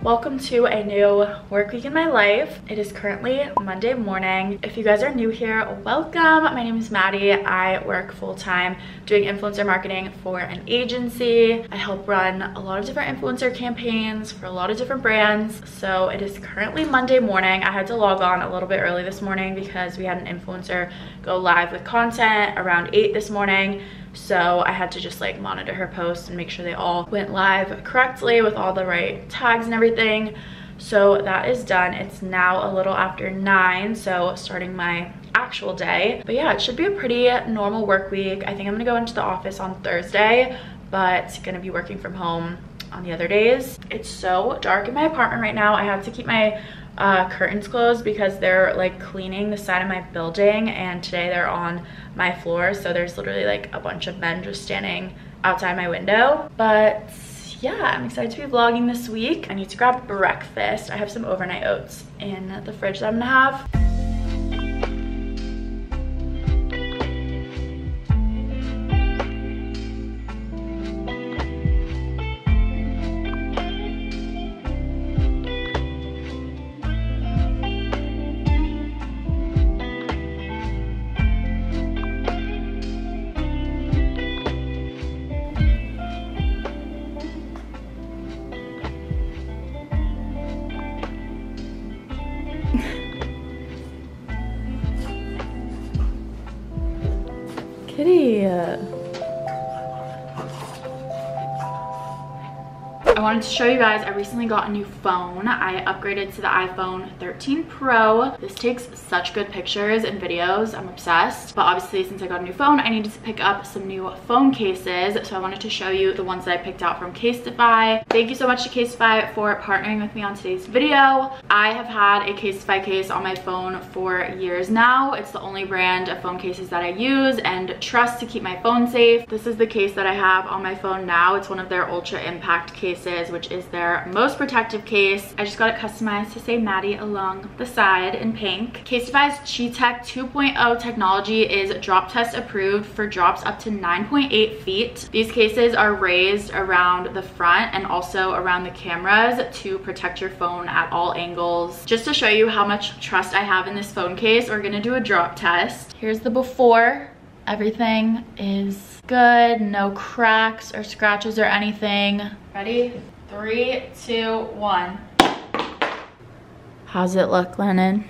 Welcome to a new work week in my life. It is currently Monday morning. If you guys are new here, welcome. My name is Maddie. I work full-time doing influencer marketing for an agency. I help run a lot of different influencer campaigns for a lot of different brands. So it is currently Monday morning. I had to log on a little bit early this morning because we had an influencer go live with content around 8 this morning. So I had to just like monitor her posts and make sure they all went live correctly with all the right tags and everything. So that is done. It's now a little after 9, so starting my actual day. But yeah, it should be a pretty normal work week. I think I'm gonna go into the office on Thursday, but gonna be working from home on the other days. It's so dark in my apartment right now. I have to keep my curtains closed because they're like cleaning the side of my building, and today they're on my floor, so there's literally like a bunch of men just standing outside my window. But yeah, I'm excited to be vlogging this week. I need to grab breakfast. I have some overnight oats in the fridge that I'm gonna have. Kitty. I wanted to show you guys, I recently got a new phone. I upgraded to the iPhone 13 Pro. This takes such good pictures and videos. I'm obsessed. But obviously, since I got a new phone, I needed to pick up some new phone cases. So I wanted to show you the ones that I picked out from Casetify. Thank you so much to Casetify for partnering with me on today's video. I have had a Casetify case on my phone for years now. It's the only brand of phone cases that I use and trust to keep my phone safe. This is the case that I have on my phone now. It's one of their Ultra Impact cases, which is their most protective case. I just got it customized to say Maddie along the side in pink. Casetify's Cidlik 2.0 technology is drop test approved for drops up to 9.8 feet. These cases are raised around the front and also around the cameras to protect your phone at all angles. Just to show you how much trust I have in this phone case, we're gonna do a drop test. Here's the before. Everything is good, no cracks or scratches or anything. Ready? 3, 2, 1. How's it look, Lennon?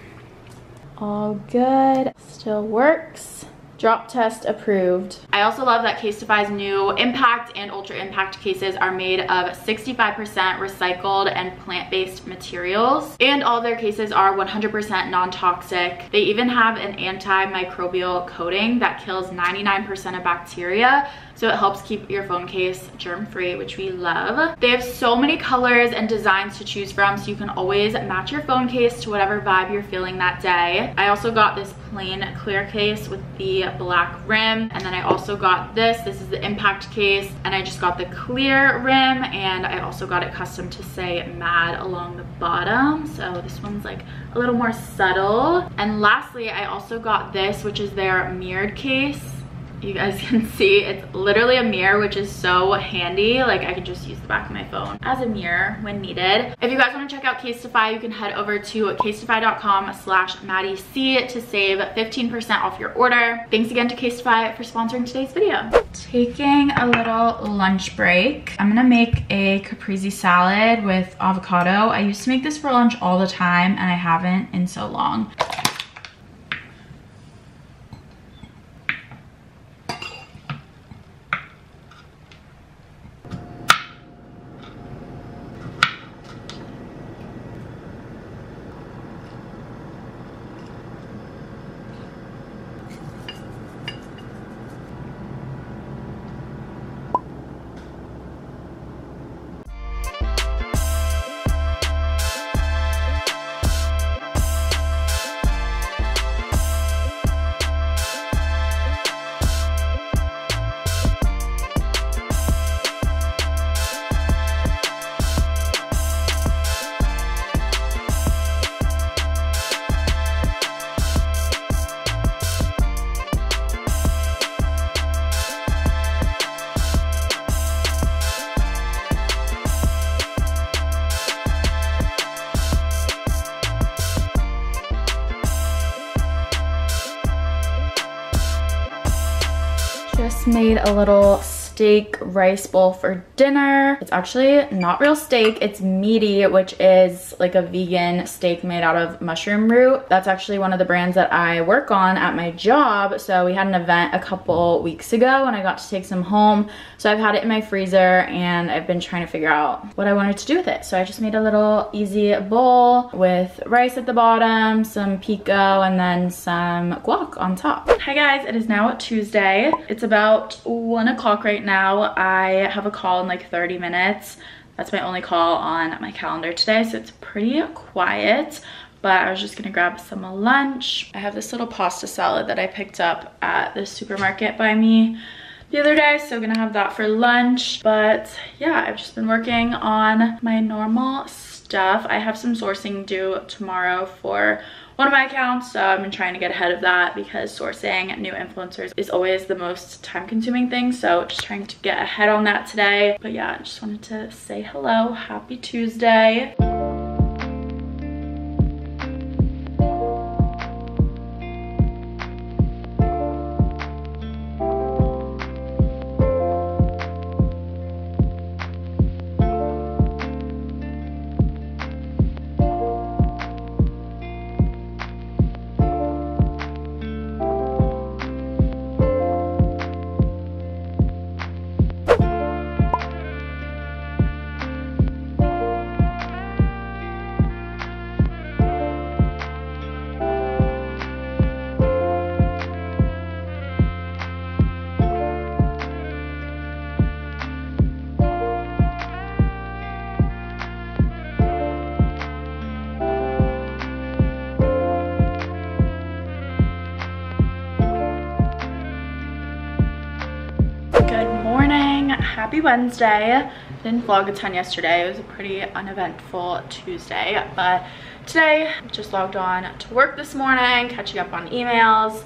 All good, still works. Drop test approved. I also love that Casetify's new Impact and Ultra Impact cases are made of 65% recycled and plant-based materials. And all their cases are 100% non-toxic. They even have an antimicrobial coating that kills 99% of bacteria. So it helps keep your phone case germ-free, which we love. They have so many colors and designs to choose from, so you can always match your phone case to whatever vibe you're feeling that day. I also got this plain clear case with the black rim, and then I also got this. This is the Impact case, and I just got the clear rim, and I also got it custom to say Mad along the bottom. So this one's like a little more subtle. And lastly, I also got this, which is their mirrored case. You guys can see it's literally a mirror, which is so handy. Like, I can just use the back of my phone as a mirror when needed. If you guys want to check out Casetify, you can head over to casetify.com/MaddieC to save 15% off your order. Thanks again to Casetify for sponsoring today's video. Taking a little lunch break. I'm gonna make a caprese salad with avocado. I used to make this for lunch all the time, and I haven't in so long. just made a little steak rice bowl for dinner. It's actually not real steak, it's meaty, which is like a vegan steak made out of mushroom root. That's actually one of the brands that I work on at my job. So we had an event a couple weeks ago and I got to take some home. So I've had it in my freezer and I've been trying to figure out what I wanted to do with it. So I just made a little easy bowl with rice at the bottom, some pico, and then some guac on top. Hi guys, it is now Tuesday. It's about 1 o'clock right now. I have a call in like 30 minutes. That's my only call on my calendar today, so it's pretty quiet, but I was just gonna grab some lunch. I have this little pasta salad that I picked up at the supermarket by me the other day, so I'm gonna have that for lunch. But yeah, I've just been working on my normal stuff. I have some sourcing due tomorrow for one of my accounts, so I've been trying to get ahead of that because sourcing new influencers is always the most time-consuming thing, so just trying to get ahead on that today. But yeah, I just wanted to say hello, happy Tuesday. Happy Wednesday. Didn't vlog a ton yesterday. It was a pretty uneventful Tuesday, but today just logged on to work this morning, catching up on emails.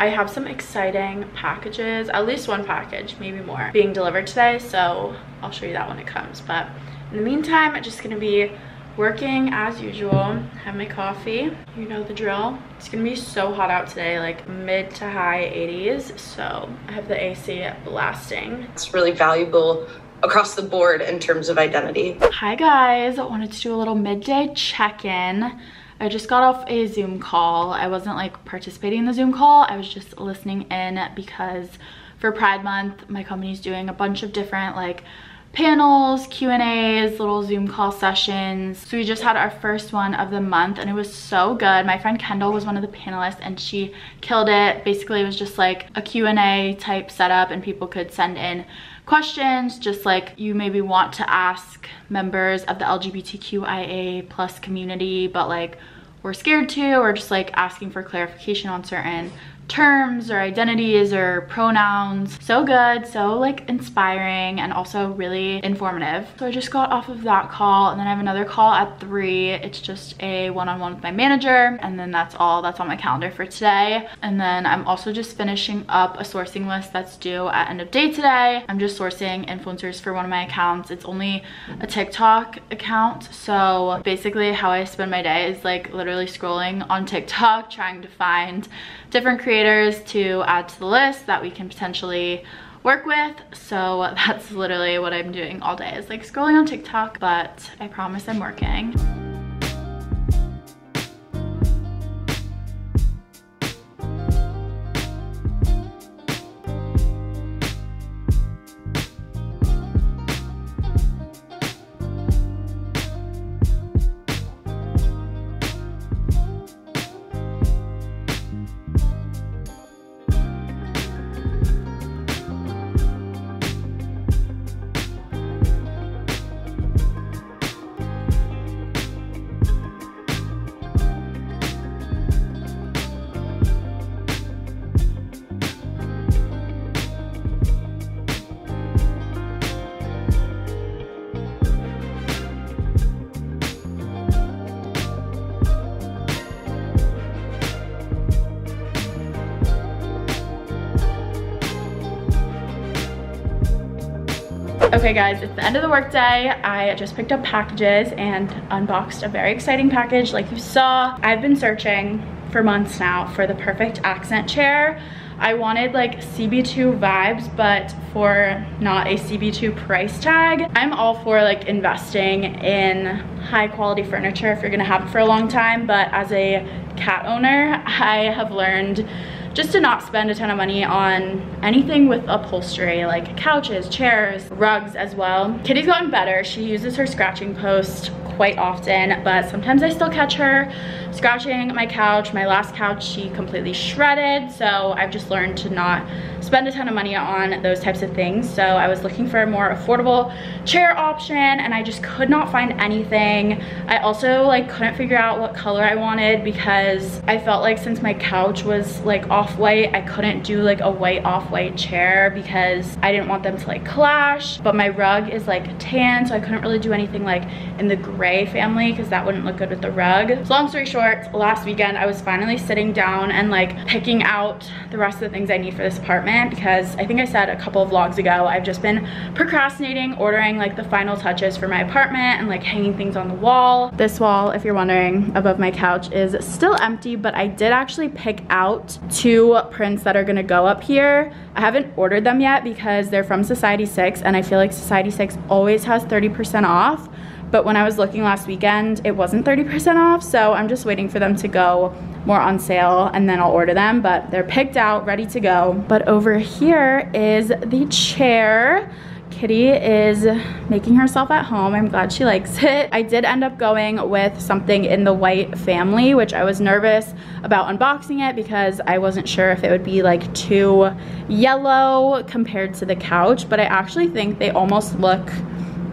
I have some exciting packages, at least one package, maybe more, being delivered today, so I'll show you that when it comes. But in the meantime, I'm just gonna be working as usual. Have my coffee, you know the drill. It's gonna be so hot out today, like mid to high 80s, so I have the AC blasting. It's really valuable across the board in terms of identity. Hi guys, I wanted to do a little midday check-in. I just got off a Zoom call. I wasn't like participating in the Zoom call, I was just listening in because for Pride Month, my company's doing a bunch of different like panels, Q&As, little Zoom call sessions. So we just had our first one of the month and it was so good. My friend Kendall was one of the panelists and she killed it. Basically, it was just like a Q&A type setup and people could send in questions, just like you maybe want to ask members of the LGBTQIA plus community, but like we're scared to, or just like asking for clarification on certain terms or identities or pronouns. So good, so like inspiring and also really informative. So I just got off of that call and then I have another call at 3. It's just a one-on-one with my manager and then that's all that's on my calendar for today. And then I'm also just finishing up a sourcing list that's due at end of day today. I'm just sourcing influencers for one of my accounts. It's only a TikTok account, so basically how I spend my day is like literally scrolling on TikTok trying to find different creators to add to the list that we can potentially work with. So that's literally what I'm doing all day, is like scrolling on TikTok, but I promise I'm working. Okay guys, it's the end of the workday. I just picked up packages and unboxed a very exciting package like you saw. I've been searching for months now for the perfect accent chair. I wanted like CB2 vibes, but for not a CB2 price tag. I'm all for like investing in high quality furniture if you're gonna have it for a long time, but as a cat owner, I have learned just to not spend a ton of money on anything with upholstery, like couches, chairs, rugs as well. Kitty's gotten better. She uses her scratching post quite often, but sometimes I still catch her scratching my couch. My last couch she completely shredded, so I've just learned to not spend a ton of money on those types of things. So I was looking for a more affordable chair option and I just could not find anything. I also like couldn't figure out what color I wanted because I felt like since my couch was like off-white, I couldn't do like a white off-white chair because I didn't want them to like clash, but my rug is like tan, so I couldn't really do anything like in the gray family because that wouldn't look good with the rug. So long story short, last weekend I was finally sitting down and like picking out the rest of the things I need for this apartment because I think I said a couple of vlogs ago, I've just been procrastinating ordering like the final touches for my apartment and like hanging things on the wall. This wall, if you're wondering, above my couch is still empty, but I did actually pick out 2 prints that are gonna go up here. I haven't ordered them yet because they're from Society 6 and I feel like Society 6 always has 30% off. But when I was looking last weekend, it wasn't 30% off, so I'm just waiting for them to go more on sale and then I'll order them, but they're picked out, ready to go. But over here is the chair. Kitty is making herself at home. I'm glad she likes it. I did end up going with something in the white family, which I was nervous about unboxing it because I wasn't sure if it would be like too yellow compared to the couch, but I actually think they almost look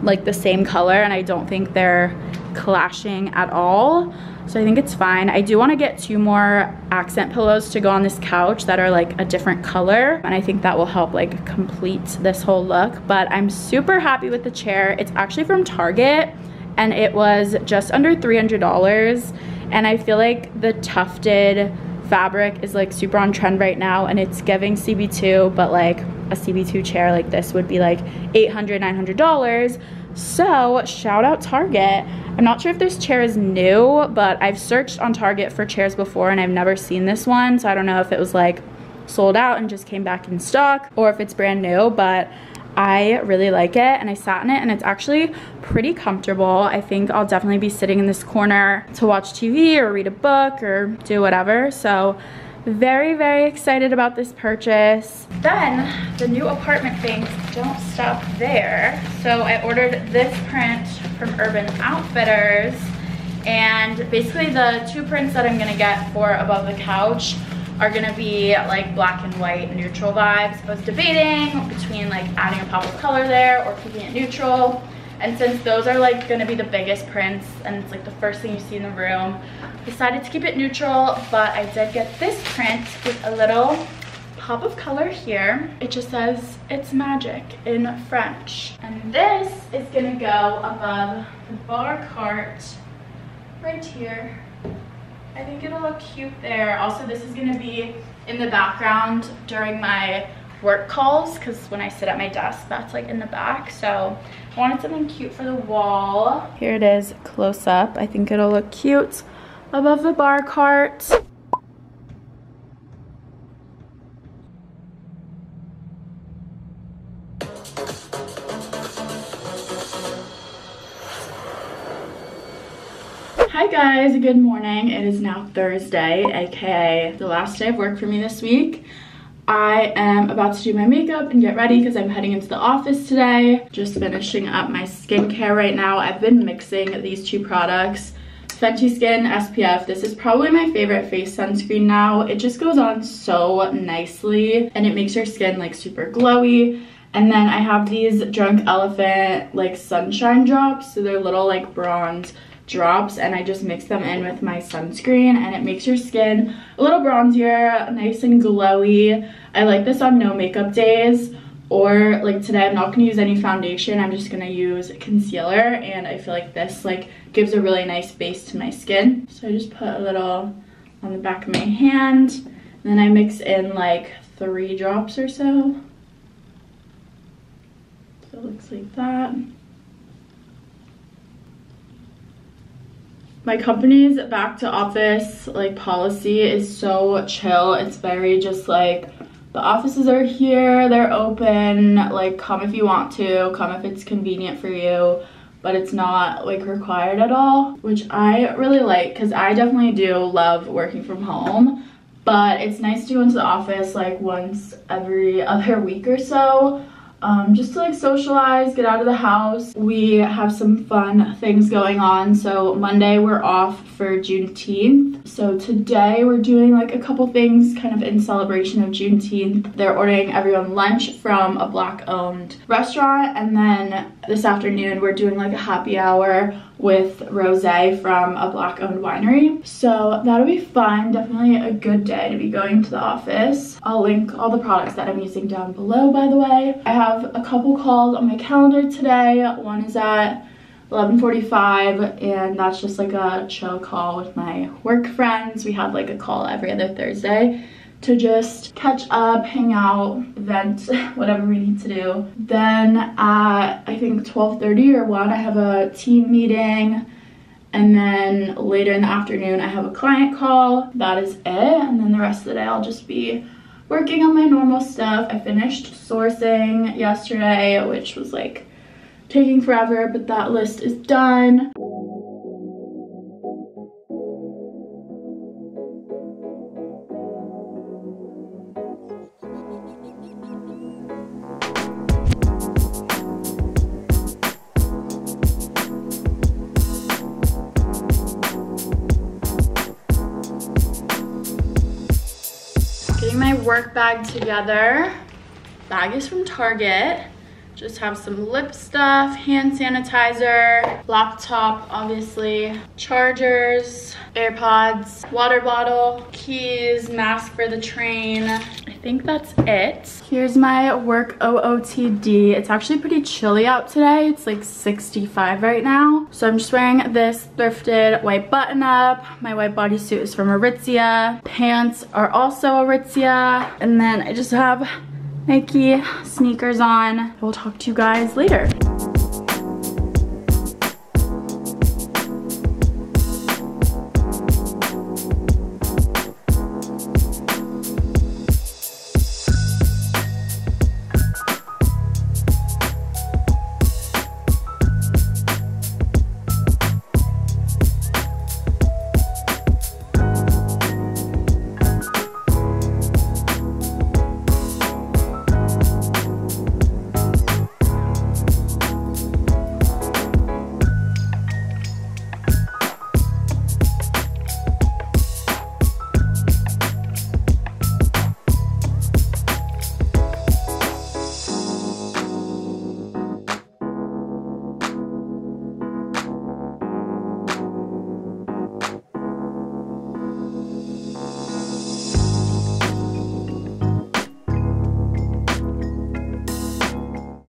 like the same color and I don't think they're clashing at all, so I think it's fine. I do want to get 2 more accent pillows to go on this couch that are like a different color, and I think that will help like complete this whole look. But I'm super happy with the chair. It's actually from Target and it was just under $300, and I feel like the tufted fabric is like super on trend right now and it's giving CB2, but like a CB2 chair like this would be like $800, $900. So shout out Target. I'm not sure if this chair is new, but I've searched on Target for chairs before and I've never seen this one, so I don't know if it was like sold out and just came back in stock or if it's brand new, but I really like it and I sat in it and it's actually pretty comfortable. I think I'll definitely be sitting in this corner to watch TV or read a book or do whatever. So very, very excited about this purchase. Then the new apartment things don't stop there. So I ordered this print from Urban Outfitters, and basically the 2 prints that I'm gonna get for above the couch are gonna be like black and white neutral vibes. I was debating between like adding a pop of color there or keeping it neutral. And since those are like gonna be the biggest prints and it's like the first thing you see in the room, I decided to keep it neutral, but I did get this print with a little pop of color here. It just says, "It's magic" in French. And this is gonna go above the bar cart right here. I think it'll look cute there. Also, this is gonna be in the background during my work calls because when I sit at my desk, that's like in the back. So I wanted something cute for the wall. Here it is close up. I think it'll look cute above the bar cart. Hi guys, good morning. It is now Thursday, aka the last day of work for me this week. I am about to do my makeup and get ready because I'm heading into the office today. Just finishing up my skincare right now. I've been mixing these 2 products, Fenty Skin SPF. This is probably my favorite face sunscreen now. It just goes on so nicely and it makes your skin like super glowy. And then I have these Drunk Elephant like sunshine drops. So they're little like bronze drops, and I just mix them in with my sunscreen and it makes your skin a little bronzier, nice and glowy. I like this on no makeup days, or like today I'm not going to use any foundation. I'm just going to use concealer, and I feel like this like gives a really nice base to my skin. So I just put a little on the back of my hand, and then I mix in like 3 drops or so. So it looks like that. My company's back to office like policy is so chill. It's very just like The offices are here, they're open. Like, come if you want to, come if it's convenient for you, but it's not like required at all, which I really like because I definitely do love working from home, but it's nice to go into the office like once every other week or so, just to like socialize, get out of the house. We have some fun things going on. So Monday we're off for Juneteenth. So today we're doing like a couple things kind of in celebration of Juneteenth. They're ordering everyone lunch from a Black-owned restaurant, and then this afternoon we're doing like a happy hour with rosé from a Black-owned winery. So that'll be fun. Definitely a good day to be going to the office. I'll link all the products that I'm using down below, by the way. I have a couple calls on my calendar today. One is at 11:45, and that's just like a chill call with my work friends. We have like a call every other Thursday to just catch up, hang out, vent, whatever we need to do. Then at I think 12:30 or 1, I have a team meeting, and then later in the afternoon I have a client call. That is it, and then the rest of the day I'll just be working on my normal stuff. I finished sourcing yesterday, which was like taking forever, but that list is done. Getting my work bag together. Bag is from Target. Just have some lip stuff, hand sanitizer, laptop, obviously, chargers, AirPods, water bottle, keys, mask for the train. I think that's it. Here's my work OOTD. It's actually pretty chilly out today. It's like 65 right now. So I'm just wearing this thrifted white button up. My white bodysuit is from Aritzia. Pants are also Aritzia. And then I just have Nike sneakers on. I will talk to you guys later.